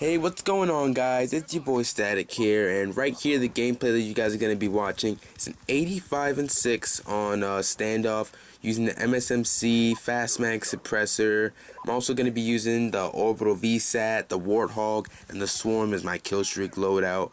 Hey, what's going on, guys? It's your boy Static here, and right here, the gameplay that you guys are going to be watching is an 85 and 6 on standoff using the MSMC Fast Mag suppressor. I'm also going to be using the Orbital VSAT, the Warthog, and the Swarm as my kill streak loadout.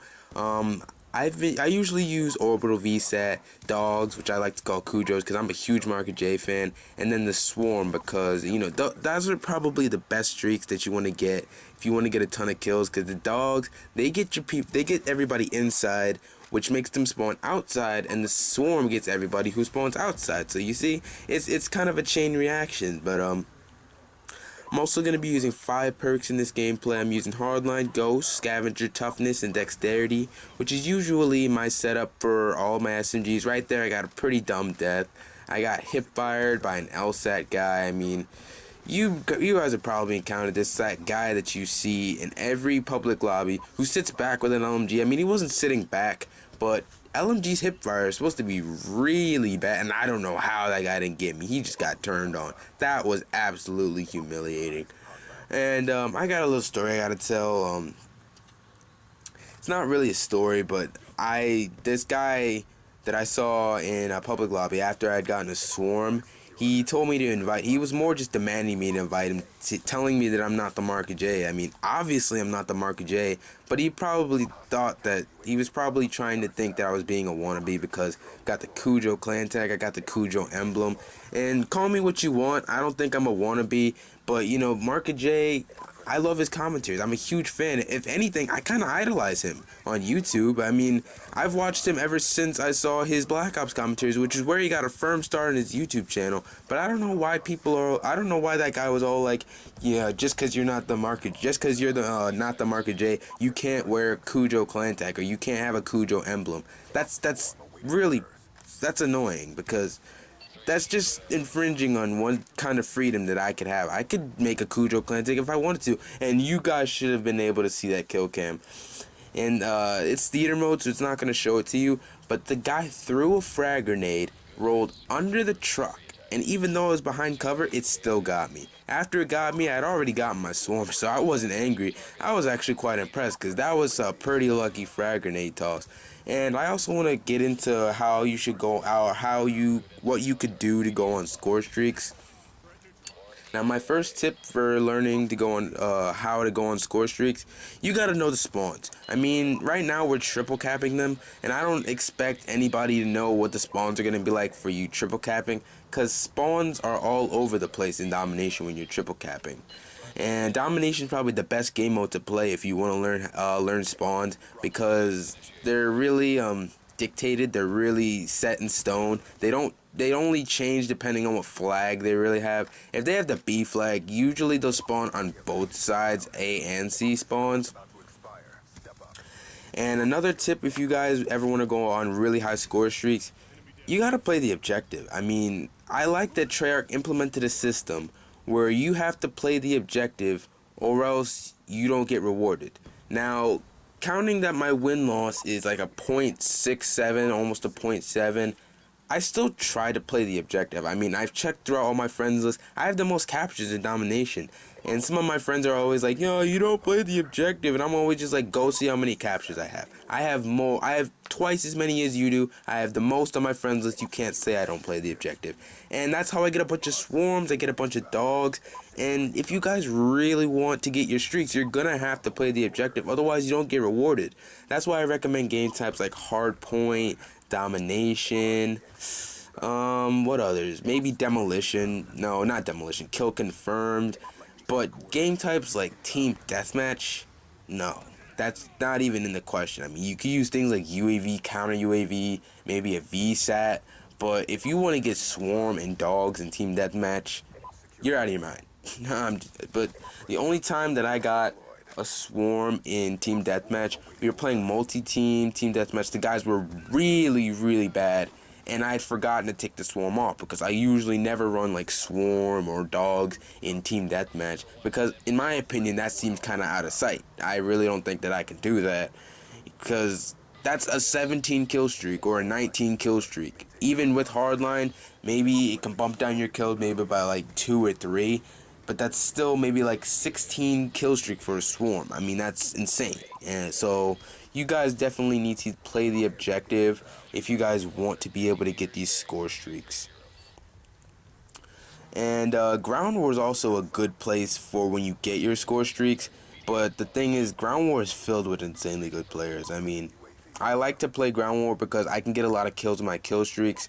I usually use Orbital VSAT, Dogs, which I like to call Cujos because I'm a huge Market J fan, and then the Swarm because, you know, those are probably the best streaks that you want to get if you want to get a ton of kills, because the Dogs, they get everybody inside, which makes them spawn outside, and the Swarm gets everybody who spawns outside. So you see, it's kind of a chain reaction, but I'm also going to be using 5 perks in this gameplay. I'm using Hardline, Ghost, Scavenger, Toughness, and Dexterity, which is usually my setup for all my SMGs. Right there, I got a pretty dumb death. I got hip-fired by an LSAT guy. I mean, you guys have probably encountered that guy that you see in every public lobby who sits back with an LMG. I mean, he wasn't sitting back, but LMG's hipfire is supposed to be really bad, and I don't know how that guy didn't get me. He just got turned on. That was absolutely humiliating. And I got a little story I gotta tell. It's not really a story, but this guy that I saw in a public lobby after I'd gotten a Swarm, he told me to invite. He was more just demanding me to invite him, telling me that I'm not the Market J. I mean, obviously I'm not the Market J, but he probably thought that he was probably trying to think that I was being a wannabe because I got the Cujo clan tag, I got the Cujo emblem, and call me what you want. I don't think I'm a wannabe, but you know, Market J, I love his commentaries. I'm a huge fan. If anything, I kind of idolize him on YouTube. I mean, I've watched him ever since I saw his Black Ops commentaries, which is where he got a firm start on his YouTube channel. But I don't know why I don't know why that guy was all like, yeah, just because you're not the Market, just because you're the not the Market J, you can't wear Cujo clan tag or you can't have a Cujo emblem. That's annoying because that's just infringing on one kind of freedom that I could have. I could make a Cujo clan tag if I wanted to, and you guys should have been able to see that kill cam. And it's theater mode, so it's not going to show it to you, but the guy threw a frag grenade, rolled under the truck, and even though I was behind cover, it still got me. After it got me, I'd already gotten my Swarm, so I wasn't angry. I was actually quite impressed, because that was a pretty lucky frag grenade toss. And I also want to get into how you should go out, what you could do to go on Scorestreaks. Now, my first tip for learning to go on how to go on Scorestreaks, you gotta know the spawns. I mean, right now we're triple capping them, and I don't expect anybody to know what the spawns are gonna be like for you triple capping, cause spawns are all over the place in Domination when you're triple capping. And Domination is probably the best game mode to play if you want to learn spawns, because they're really dictated. They're really set in stone. They only change depending on what flag they really have. If they have the B flag, usually they'll spawn on both sides, A and C spawns. And another tip, if you guys ever want to go on really high score streaks, you gotta play the objective. I mean, I like that Treyarch implemented a system where you have to play the objective or else you don't get rewarded. Now, counting that my win-loss is like a .67, almost a .7, I still try to play the objective. I mean, I've checked throughout all my friends list. I have the most captures in Domination. And some of my friends are always like, yo, you don't play the objective. And I'm always just like, go see how many captures I have. I have twice as many as you do. I have the most on my friends list. You can't say I don't play the objective. And that's how I get a bunch of Swarms. I get a bunch of Dogs. And if you guys really want to get your streaks, you're going to have to play the objective. Otherwise, you don't get rewarded. That's why I recommend game types like Hardpoint, Domination, what others? Maybe Demolition. No, not Demolition. Kill Confirmed. But game types like Team Deathmatch, no. That's not even in the question. I mean, you could use things like UAV, counter UAV, maybe a VSAT. But if you want to get Swarm and Dogs in Team Deathmatch, you're out of your mind. But the only time that I got a Swarm in Team Deathmatch, we were playing multi-team Team Deathmatch. The guys were really bad, and I had forgotten to take the Swarm off because I usually never run like Swarm or Dogs in Team Deathmatch because, in my opinion, that seems kind of out of sight. I really don't think that I can do that because that's a 17 kill streak or a 19 kill streak. Even with Hardline, maybe it can bump down your kills maybe by like 2 or 3. but that's still maybe like 16 kill streak for a swarm. I mean, that's insane. And so you guys definitely need to play the objective if you guys want to be able to get these score streaks. And Ground War is also a good place for when you get your score streaks. But the thing is, Ground War is filled with insanely good players. I mean, I like to play Ground War because I can get a lot of kills with my kill streaks.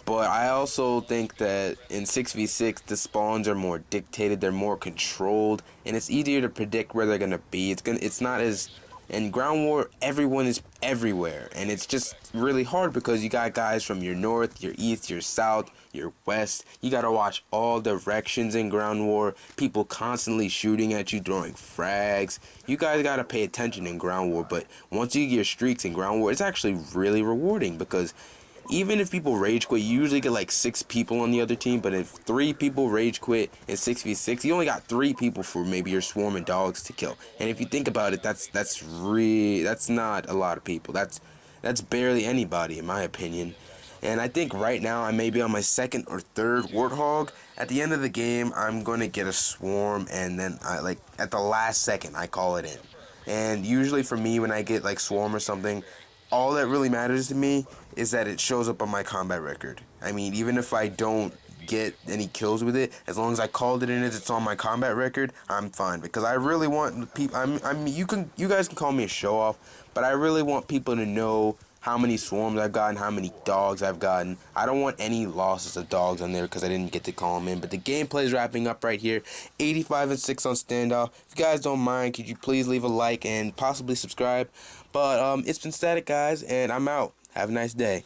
But I also think that in 6v6, the spawns are more dictated, they're more controlled, and it's easier to predict where they're gonna be. It's not as in Ground War, everyone is everywhere, and it's just really hard because you got guys from your north, your east, your south, your west. You gotta watch all directions in Ground War. People constantly shooting at you, throwing frags. You guys gotta pay attention in Ground War, but once you get your streaks in Ground War, it's actually really rewarding because even if people rage quit, you usually get like 6 people on the other team. But if 3 people rage quit in 6v6, you only got 3 people for maybe your swarm and dogs to kill. And if you think about it, that's not a lot of people. That's barely anybody in my opinion. And I think right now I may be on my 2nd or 3rd Warthog. At the end of the game, I'm gonna get a swarm, and then at the last second I call it in. And usually for me, when I get like swarm or something, all that really matters to me is that it shows up on my combat record. I mean, even if I don't get any kills with it, as long as I called it in as it's on my combat record, I'm fine. Because I really want people. You guys can call me a show off, but I really want people to know how many swarms I've gotten, how many dogs I've gotten. I don't want any losses of dogs on there because I didn't get to call them in. But the gameplay is wrapping up right here. 85-6 on standoff. If you guys don't mind, could you please leave a like and possibly subscribe? But it's been Static, guys, and I'm out. Have a nice day.